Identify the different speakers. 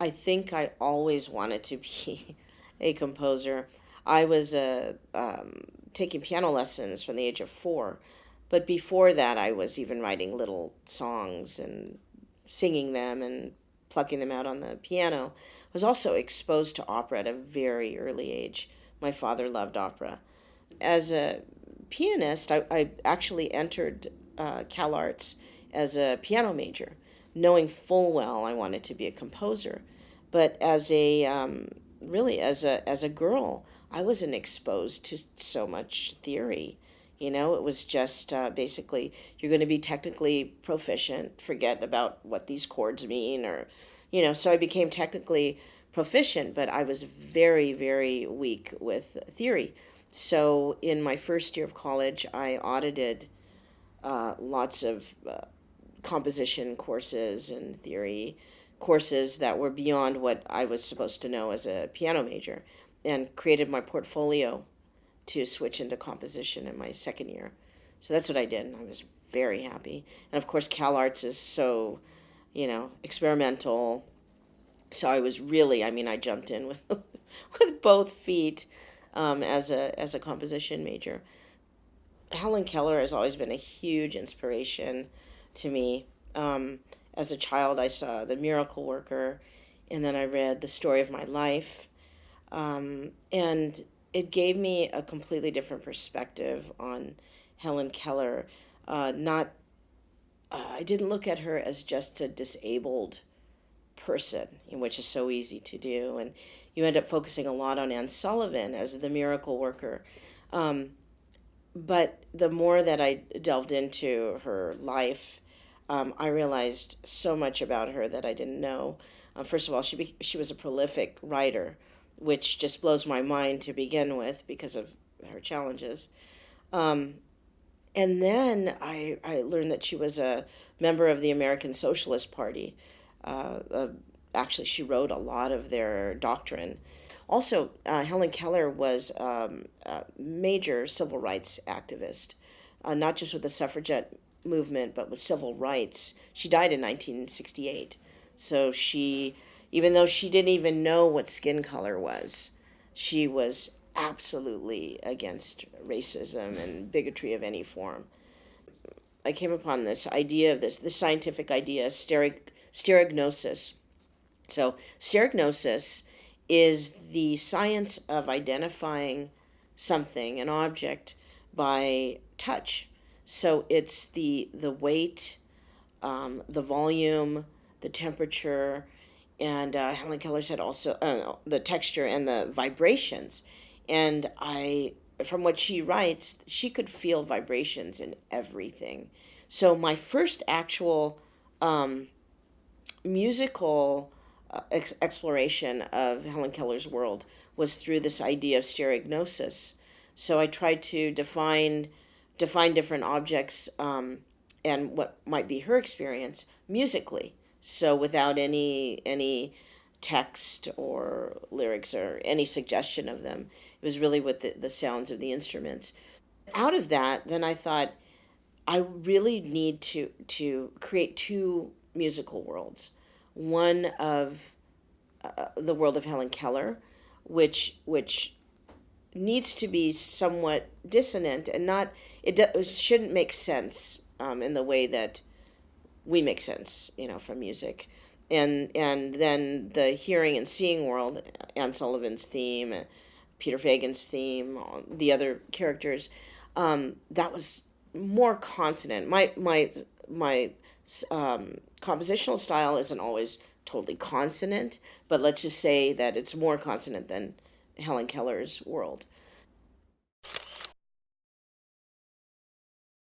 Speaker 1: I think I always wanted to be a composer. I was taking piano lessons from the age of 4, but before that, I was even writing little songs and singing them and plucking them out on the piano. I was also exposed to opera at a very early age. My father loved opera. As a pianist, I actually entered Cal Arts as a piano major, knowing full well I wanted to be a composer. But as a really as a girl, I wasn't exposed to so much theory. You know, it was just basically you're going to be technically proficient. Forget about what these chords mean, or So I became technically proficient, but I was very, very weak with theory. So in my first year of college, I audited lots of composition courses and theory courses that were beyond what I was supposed to know as a piano major, and created my portfolio to switch into composition in my second year. So that's what I did, and I was very happy. And of course, Cal Arts is so, experimental. So I was really, I mean, I jumped in with with both feet as a composition major. Helen Keller has always been a huge inspiration to me. As a child, I saw The Miracle Worker, and then I read The Story of My Life, and it gave me a completely different perspective on Helen Keller. Not, I didn't look at her as just a disabled person, which is so easy to do, and you end up focusing a lot on Anne Sullivan as the miracle worker. Um, but the more that I delved into her life, I realized so much about her that I didn't know. First of all, she was a prolific writer, which just blows my mind to begin with because of her challenges. Um, and then I learned that she was a member of the American Socialist Party. Actually, she wrote a lot of their doctrine. Also, Helen Keller was a major civil rights activist, not just with the suffragette movement, but with civil rights. She died in 1968. So even though she didn't even know what skin color was, she was absolutely against racism and bigotry of any form. I came upon this idea of this scientific idea, stereognosis. So, stereognosis is the science of identifying something, an object, by touch. So, it's the weight, the volume, the temperature, and Helen Keller said also the texture and the vibrations. And from what she writes, she could feel vibrations in everything. So, my first actual musical exploration of Helen Keller's world was through this idea of stereognosis. So I tried to define different objects, and what might be her experience musically. So without any text or lyrics or any suggestion of them, it was really with the sounds of the instruments. Out of that, then I thought I really need to create two musical worlds. One of the world of Helen Keller, which needs to be somewhat dissonant and not it shouldn't make sense in the way that we make sense, from music, and then the hearing and seeing world, Anne Sullivan's theme, Peter Fagan's theme, the other characters, that was more consonant. My compositional style isn't always totally consonant, but let's just say that it's more consonant than Helen Keller's world.